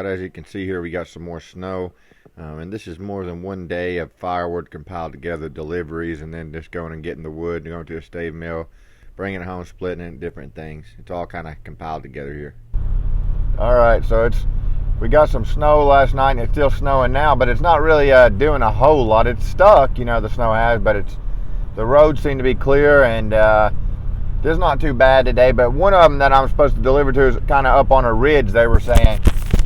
Alright, as you can see here, we got some more snow. And this is more than one day of firewood compiled together, deliveries, and then just going and getting the wood, going to a stave mill, bringing it home, splitting it, different things. It's all kind of compiled together here. Alright, so we got some snow last night, and it's still snowing now, but it's not really doing a whole lot. It's stuck, the snow has, but the roads seem to be clear, and it's not too bad today. But one of them that I'm supposed to deliver to is kind of up on a ridge, they were saying.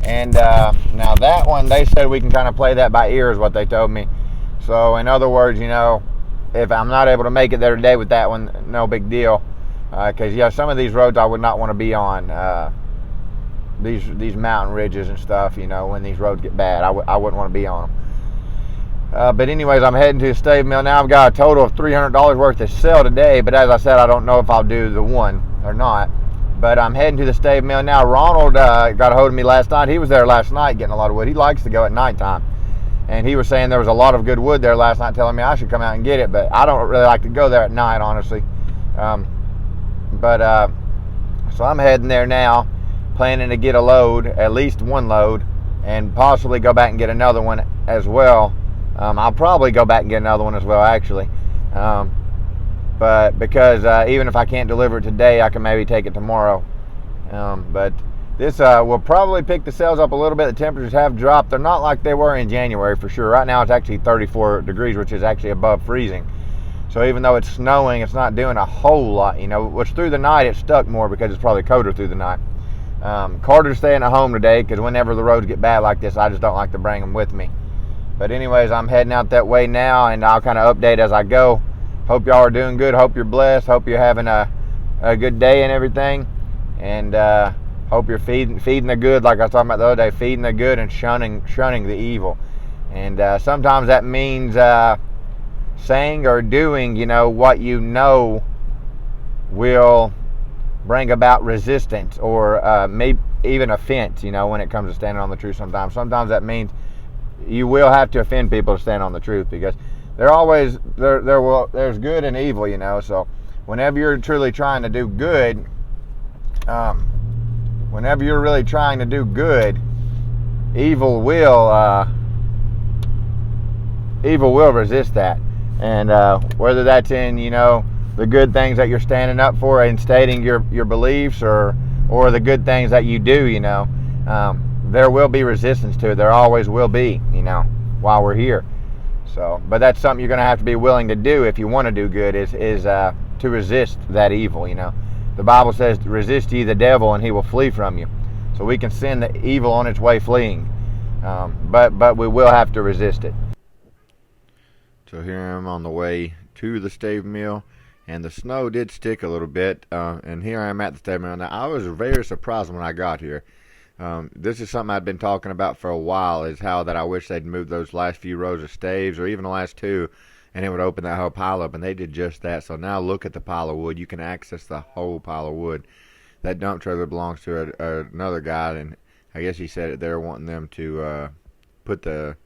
And now that one, they said we can kind of play that by ear is what they told me. So in other words, if I'm not able to make it there today with that one, no big deal. Because some of these roads I would not want to be on. These mountain ridges and stuff, when these roads get bad, I wouldn't want to be on them. But anyways, I'm heading to the stave mill now. I've got a total of $300 worth to sell today, but as I said, I don't know if I'll do the one or not. But I'm heading to the stave mill now. Ronald got a hold of me last night. He was there last night getting a lot of wood. He likes to go at nighttime. And he was saying there was a lot of good wood there last night, telling me I should come out and get it. But I don't really like to go there at night, honestly. So I'm heading there now, planning to get a load, at least one load, and possibly go back and get another one as well. I'll probably go back and get another one as well, actually. But because even if I can't deliver it today, I can maybe take it tomorrow. But this will probably pick the sales up a little bit. The temperatures have dropped. They're not like they were in January for sure. Right now it's actually 34 degrees, which is actually above freezing. So even though it's snowing, it's not doing a whole lot. Which through the night it stuck more because it's probably colder through the night. Carter's staying at home today because whenever the roads get bad like this, I just don't like to bring them with me. But anyways, I'm heading out that way now, and I'll kind of update as I go. Hope y'all are doing good. Hope you're blessed. Hope you're having a good day and everything. And hope you're feeding the good, like I was talking about the other day, feeding the good and shunning the evil. And sometimes that means saying or doing, what will bring about resistance or maybe even offense, when it comes to standing on the truth sometimes. Sometimes that means you will have to offend people to stand on the truth, because there's good and evil, so whenever you're truly trying to do good, whenever you're really trying to do good, evil will resist that. And whether that's in, the good things that you're standing up for and stating your beliefs, or the good things that you do, there will be resistance to it. There always will be, while we're here. So, but that's something you're going to have to be willing to do if you want to do good, is to resist that evil. The Bible says, resist ye the devil and he will flee from you. So we can send the evil on its way fleeing, but we will have to resist it. So here I'm on the way to the stave mill, and the snow did stick a little bit, and here I am at the stave mill. Now, I was very surprised when I got here. This is something I'd been talking about for a while, is how that I wish they'd move those last few rows of staves, or even the last two, and it would open that whole pile up, and they did just that. So now look at the pile of wood. You can access the whole pile of wood. That dump trailer belongs to another guy, and I guess he said it there, wanting them to put the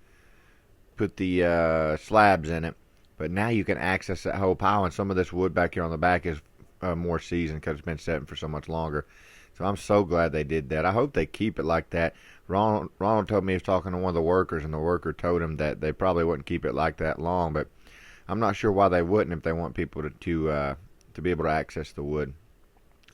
slabs in it. But now you can access that whole pile, and some of this wood back here on the back is more seasoned because it's been setting for so much longer. So I'm so glad they did that. I hope they keep it like that. Ronald told me he was talking to one of the workers, and the worker told him that they probably wouldn't keep it like that long, but I'm not sure why they wouldn't if they want people to be able to access the wood.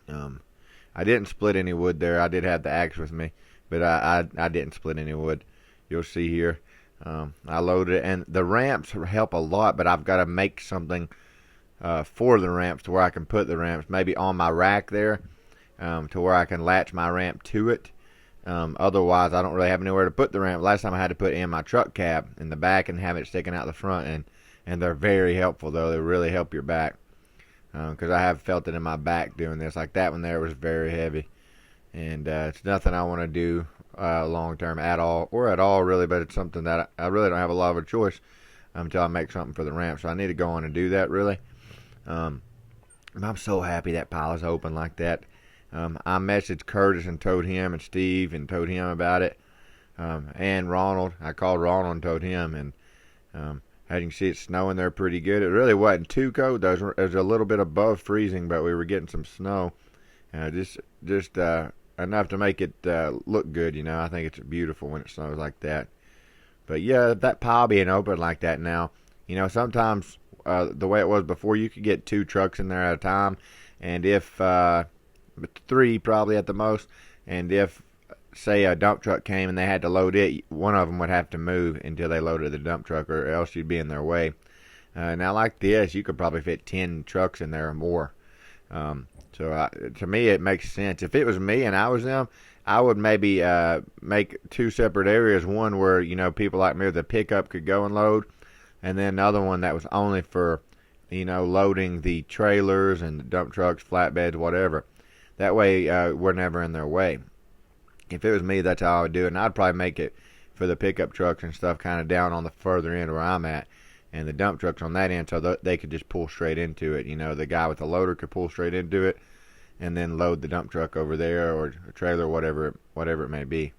I didn't split any wood there. I did have the axe with me, but I didn't split any wood. You'll see here. I loaded it, and the ramps help a lot, but I've got to make something for the ramps to where I can put the ramps, maybe on my rack there, to where I can latch my ramp to it. Otherwise, I don't really have anywhere to put the ramp. Last time I had to put it in my truck cab in the back and have it sticking out the front, and they're very helpful, though. They really help your back, because I have felt it in my back doing this. Like that one there was very heavy, and it's nothing I want to do long term at all really, but it's something that I really don't have a lot of a choice until I make something for the ramp. So I need to go on and do that, really. I'm so happy that pile is open like that. I messaged Curtis and told him, and Steve, and told him about it, and Ronald. I called Ronald and told him, and as you can see, it's snowing there pretty good. It really wasn't too cold, though. It was a little bit above freezing, but we were getting some snow. Just enough to make it look good. You know, I think it's beautiful when it snows like that. But yeah, that pile being open like that now, you know, sometimes the way it was before, you could get 2 trucks in there at a time, and if 3 probably at the most, and if say a dump truck came and they had to load it, one of them would have to move until they loaded the dump truck, or else you'd be in their way. Now like this, you could probably fit 10 trucks in there or more. To me, it makes sense. If it was me and I was them, I would maybe make 2 separate areas. One where, you know, people like me with a pickup could go and load, and then another one that was only for, you know, loading the trailers and the dump trucks, flatbeds, whatever. That way, we're never in their way. If it was me, that's how I would do it. And I'd probably make it for the pickup trucks and stuff kind of down on the further end where I'm at, and the dump trucks on that end, so they could just pull straight into it. You know, the guy with the loader could pull straight into it and then load the dump truck over there, or a trailer, whatever it may be.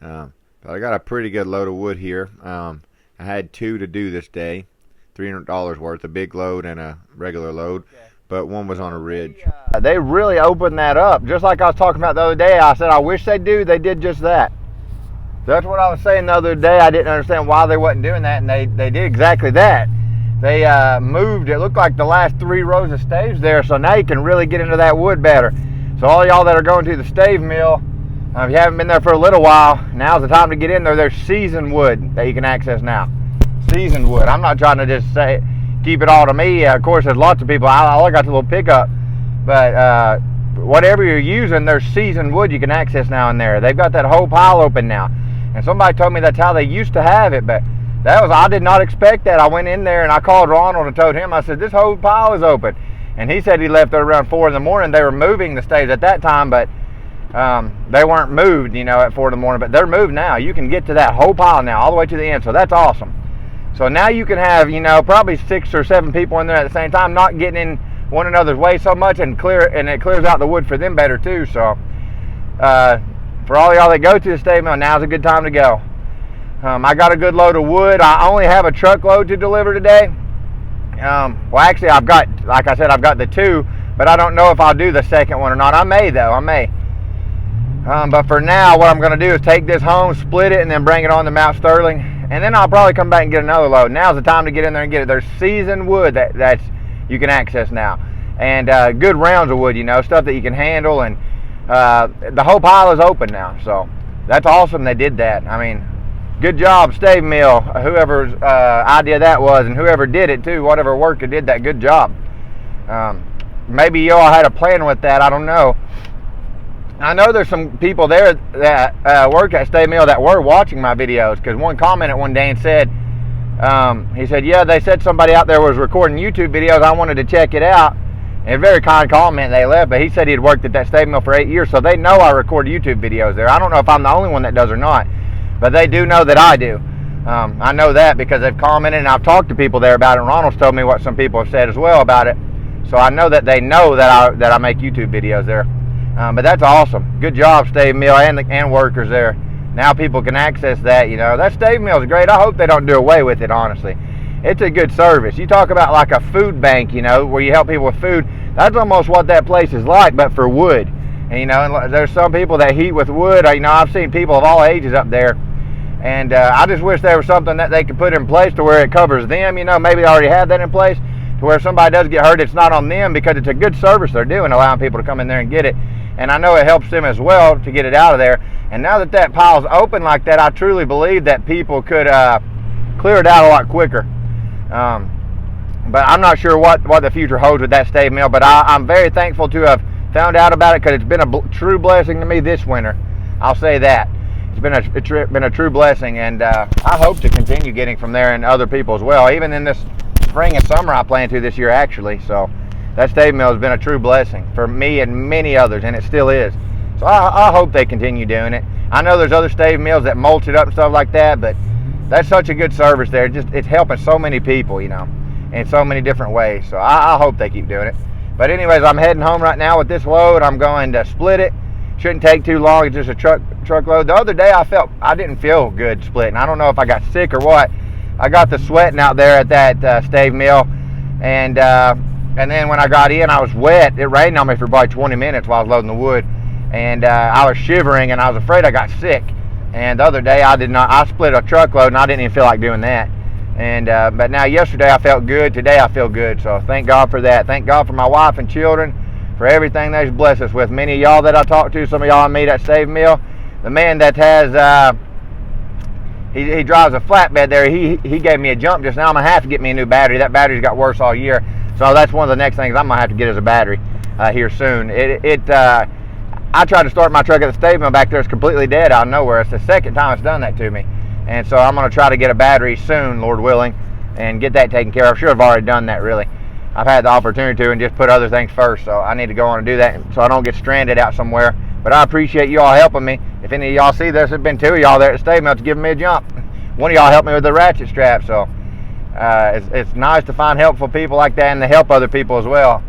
But I got a pretty good load of wood here. I had 2 to do this day, $300 worth, a big load and a regular load, but one was on a ridge. They really opened that up, just like I was talking about the other day. I said I wish they did just that. That's what I was saying the other day. I didn't understand why they wasn't doing that, and they did exactly that. They moved, it looked like the last 3 rows of staves there, so now you can really get into that wood better. So all y'all that are going to the stave mill, if you haven't been there for a little while, now's the time to get in there. There's seasoned wood that you can access now. Seasoned wood. I'm not trying to just say keep it all to me. Of course, there's lots of people. I got the little pickup, but whatever you're using, there's seasoned wood you can access now in there. They've got that whole pile open now. And somebody told me that's how they used to have it, but I did not expect that. I went in there and I called Ronald and told him, I said, this whole pile is open. And he said he left at around 4 in the morning. They were moving the staves at that time, but they weren't moved, you know, at 4 in the morning, but they're moved now. You can get to that whole pile now, all the way to the end, so that's awesome. So now you can have, you know, probably 6 or 7 people in there at the same time, not getting in one another's way so much, and it clears out the wood for them better too. So for all y'all that go to the stave mill, now's a good time to go. I got a good load of wood. I only have a truckload to deliver today. Well, actually, I've got, like I said, I've got the 2, but I don't know if I'll do the second one or not. I may, though. I may. But for now, what I'm going to do is take this home, split it, and then bring it on to Mount Sterling. And then I'll probably come back and get another load. Now's the time to get in there and get it. There's seasoned wood that's you can access now. And good rounds of wood, you know, stuff that you can handle. And the whole pile is open now. So that's awesome they did that. I mean, good job, stave mill, whoever's idea that was, and whoever did it too, whatever worker did that, good job. Maybe y'all had a plan with that, I don't know. I know there's some people there that work at stave mill that were watching my videos, because one commented one day and said, he said, yeah, they said somebody out there was recording YouTube videos, I wanted to check it out. And a very kind comment they left, but he said he had worked at that stave mill for 8 years, so they know I record YouTube videos there. I don't know if I'm the only one that does or not, but they do know that I do. I know that because they've commented, and I've talked to people there about it, and Ronald's told me what some people have said as well about it. So I know that they know that I make YouTube videos there. But that's awesome. Good job, stave mill, and workers there. Now people can access that, you know. That stave mill is great. I hope they don't do away with it, honestly. It's a good service. You talk about like a food bank, you know, where you help people with food. That's almost what that place is like, but for wood. And, you know, and there's some people that heat with wood. You know, I've seen people of all ages up there. And I just wish there was something that they could put in place to where it covers them. You know, maybe they already have that in place to where if somebody does get hurt, it's not on them, because it's a good service they're doing, allowing people to come in there and get it. And I know it helps them as well to get it out of there. And now that that pile's open like that, I truly believe that people could clear it out a lot quicker. But I'm not sure what the future holds with that stave mill. But I'm very thankful to have found out about it, because it's been a true blessing to me this winter. I'll say that. It's been a true blessing, and I hope to continue getting from there and other people as well. Even in this spring and summer I plan to this year, actually. So that stave mill has been a true blessing for me and many others, and it still is. So I hope they continue doing it. I know there's other stave mills that mulch it up and stuff like that, but that's such a good service there. It's helping so many people, you know, in so many different ways. So I hope they keep doing it. But anyways, I'm heading home right now with this load. I'm going to split it. Shouldn't take too long. It's just a truckload. The other day I didn't feel good splitting. I don't know if I got sick or what. I got the sweating out there at that stave mill, and then when I got in, I was wet. It rained on me for probably 20 minutes while I was loading the wood, and I was shivering, and I was afraid I got sick. And the other day I did not. I split a truckload, and I didn't even feel like doing that. And but now yesterday I felt good. Today I feel good. So thank God for that. Thank God for my wife and children, for everything that He's blessed us with. Many of y'all that I talked to, some of y'all I meet at Stave Mill, the man that has he drives a flatbed there. He gave me a jump just now. I'm gonna have to get me a new battery. That battery's got worse all year. So that's one of the next things I'm gonna have to get is a battery here soon. I tried to start my truck at the stave mill back there. It's completely dead out of nowhere. It's the second time it's done that to me. And so I'm going to try to get a battery soon, Lord willing, and get that taken care of. I should have already done that, really. I've had the opportunity to and just put other things first. So I need to go on and do that so I don't get stranded out somewhere. But I appreciate you all helping me. If any of y'all see this, there's been 2 of y'all there at the stave mill to give me a jump. One of y'all helped me with the ratchet strap. So it's nice to find helpful people like that and to help other people as well.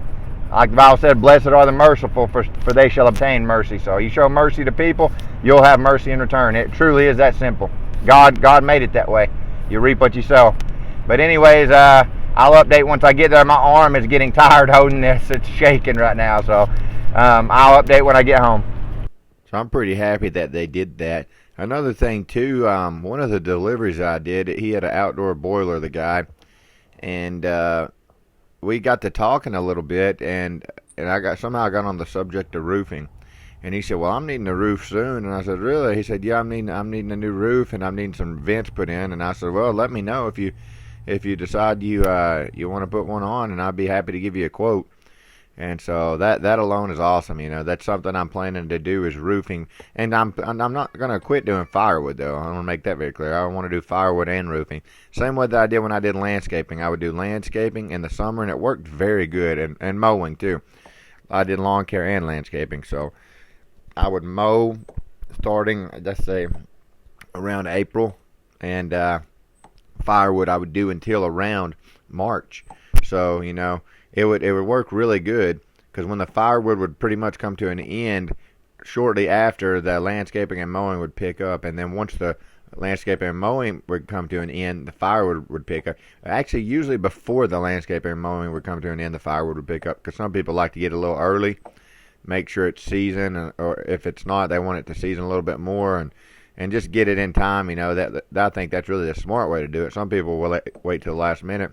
Like the Bible said, blessed are the merciful, for they shall obtain mercy. So you show mercy to people, you'll have mercy in return. It truly is that simple. God made it that way. You reap what you sow. But anyways, I'll update once I get there. My arm is getting tired holding this. It's shaking right now. So I'll update when I get home. So I'm pretty happy that they did that. Another thing too, one of the deliveries I did, he had an outdoor boiler, the guy, and we got to talking a little bit, and I got on the subject of roofing, and he said, "Well, I'm needing a roof soon," and I said, "Really?" He said, "Yeah, I'm needing a new roof, and I'm needing some vents put in," and I said, "Well, let me know if you decide you want to put one on, and I'd be happy to give you a quote." And so that alone is awesome. You know, that's something I'm planning to do is roofing, and I'm not gonna quit doing firewood though. I want to make that very clear. I want to do firewood and roofing. Same way that I did when I did landscaping. I would do landscaping in the summer, and it worked very good, and mowing too. I did lawn care and landscaping, so I would mow starting, let's say, around April, and firewood I would do until around March. So you know. It would work really good because when the firewood would pretty much come to an end shortly after, the landscaping and mowing would pick up, and then once the landscaping and mowing would come to an end, the firewood would pick up. Actually, usually before the landscaping and mowing would come to an end, the firewood would pick up because some people like to get a little early, make sure it's seasoned, or if it's not, they want it to season a little bit more and just get it in time. You know, that I think that's really the smart way to do it. Some people will wait till the last minute.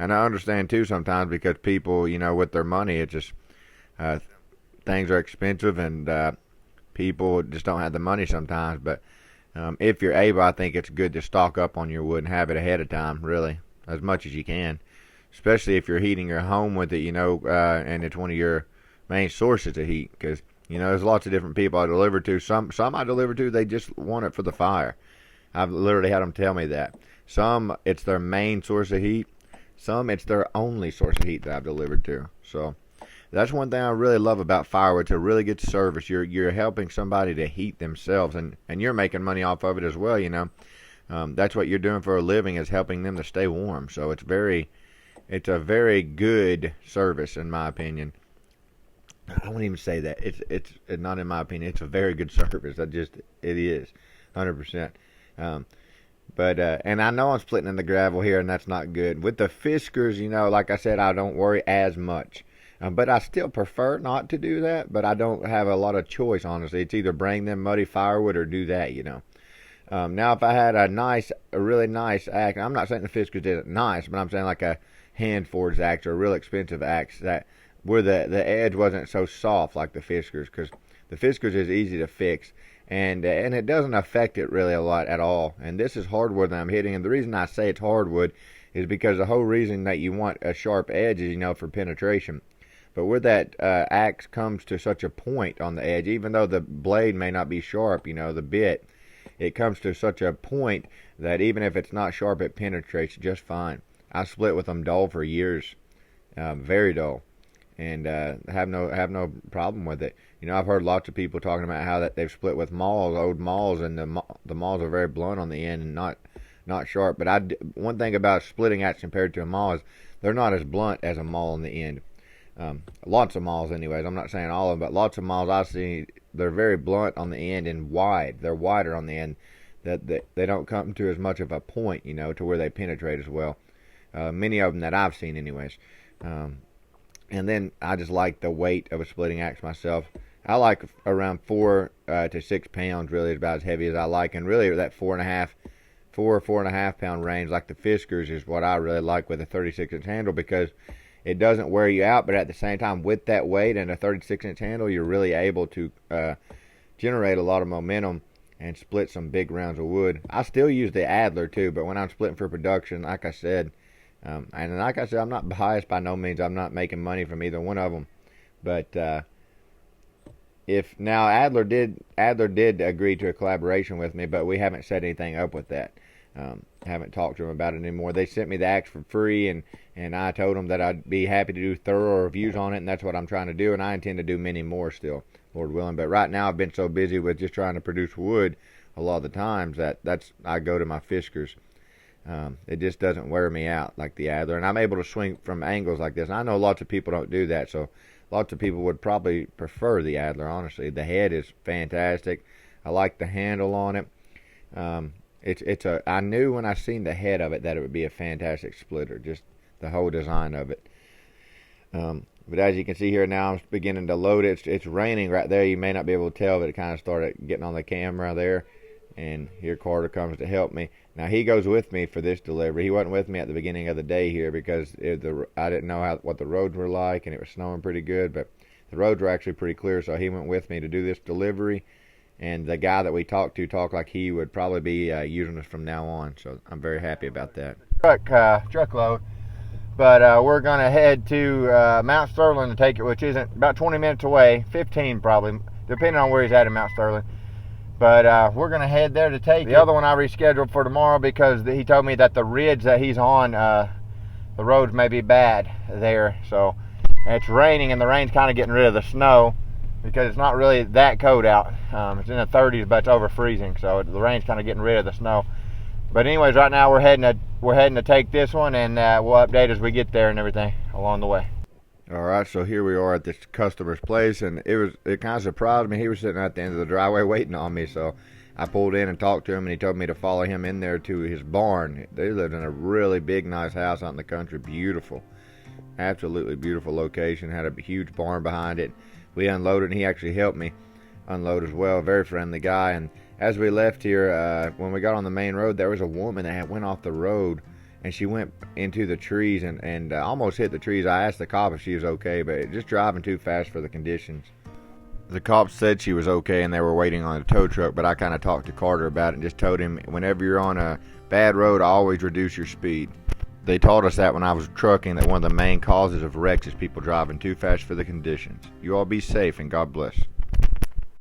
And I understand too sometimes because people, you know, with their money, it just things are expensive and people just don't have the money sometimes. But if you're able, I think it's good to stock up on your wood and have it ahead of time, really, as much as you can. Especially if you're heating your home with it, you know, and it's one of your main sources of heat. Because you know, there's lots of different people I deliver to. Some I deliver to, they just want it for the fire. I've literally had them tell me that. Some, it's their main source of heat. Some, it's their only source of heat that I've delivered to. So that's one thing I really love about firewood. It's a really good service. You're helping somebody to heat themselves, and you're making money off of it as well. You know, that's what you're doing for a living, is helping them to stay warm. So it's a very good service in my opinion. I won't even say that. It's not in my opinion. It's a very good service. It is, 100%. But and I know I'm splitting in the gravel here, and that's not good. With the Fiskars, you know, like I said, I don't worry as much. But I still prefer not to do that, but I don't have a lot of choice, honestly. It's either bring them muddy firewood or do that, you know. Now, if I had a really nice axe, I'm not saying the Fiskars did it nice, but I'm saying like a hand-forged axe or a real expensive axe that where the edge wasn't so soft like the Fiskars, because the Fiskars is easy to fix. And it doesn't affect it really a lot at all. And this is hardwood that I'm hitting. And the reason I say it's hardwood is because the whole reason that you want a sharp edge is, you know, for penetration. But where that axe comes to such a point on the edge, even though the blade may not be sharp, you know, the bit, it comes to such a point that even if it's not sharp, it penetrates just fine. I split with them dull for years, very dull, and have no problem with it. You know, I've heard lots of people talking about how that they've split with mauls, old mauls, and the mauls are very blunt on the end and not sharp. But one thing about splitting axe compared to a maul is they're not as blunt as a maul on the end. Lots of mauls, anyways. I'm not saying all of them, but lots of mauls I've seen, they're very blunt on the end and wide. They're wider on the end. That they don't come to as much of a point, you know, to where they penetrate as well. Many of them that I've seen, anyways. And then I just like the weight of a splitting axe myself. I like around 4 to 6 pounds. Really, is about as heavy as I like, and really that 4.5 pound range, like the Fiskars, is what I really like with a 36-inch handle because it doesn't wear you out. But at the same time, with that weight and a 36-inch handle, you're really able to generate a lot of momentum and split some big rounds of wood. I still use the Adler too, but when I'm splitting for production, like I said, I'm not biased by no means. I'm not making money from either one of them. But if now Adler did agree to a collaboration with me, but we haven't set anything up with that. Haven't talked to them about it anymore. They sent me the axe for free, and I told them that I'd be happy to do thorough reviews on it, and that's what I'm trying to do, and I intend to do many more still, Lord willing. But right now I've been so busy with just trying to produce wood a lot of the times that's I go to my Fiskars. It just doesn't wear me out like the Adler, and I'm able to swing from angles like this. And I know lots of people don't do that, so lots of people would probably prefer the Adler, honestly. The head is fantastic. I like the handle on it. I knew when I seen the head of it that it would be a fantastic splitter, just the whole design of it. But as you can see here now, I'm beginning to load it. It's raining right there. You may not be able to tell, but it kind of started getting on the camera there. And here Carter comes to help me. Now he goes with me for this delivery. He wasn't with me at the beginning of the day here because I didn't know what the roads were like, and it was snowing pretty good. But the roads were actually pretty clear, so he went with me to do this delivery. And the guy that we talked like he would probably be using us from now on. So I'm very happy about that. Truckload. But we're going to head to Mount Sterling to take it, which isn't about 20 minutes away, 15 probably, depending on where he's at in Mount Sterling. But we're going to head there to take it. The other one I rescheduled for tomorrow because he told me that the ridge that he's on, the roads may be bad there. So it's raining, and the rain's kind of getting rid of the snow because it's not really that cold out. It's in the 30s, but it's over freezing. So the rain's kind of getting rid of the snow. But anyways, right now we're heading to take this one, and we'll update as we get there and everything along the way. All right, so here we are at this customer's place, and it kind of surprised me. He was sitting at the end of the driveway waiting on me, so I pulled in and talked to him, and he told me to follow him in there to his barn. They lived in a really big, nice house out in the country. Beautiful, absolutely beautiful location. Had a huge barn behind it. We unloaded, and he actually helped me unload as well. Very friendly guy. And as we left here, when we got on the main road, there was a woman that went off the road, and she went into the trees and almost hit the trees. I asked the cop if she was okay, but just driving too fast for the conditions. The cops said she was okay, and they were waiting on a tow truck, but I kind of talked to Carter about it and just told him whenever you're on a bad road, always reduce your speed. They taught us that when I was trucking, that one of the main causes of wrecks is people driving too fast for the conditions. You all be safe, and God bless.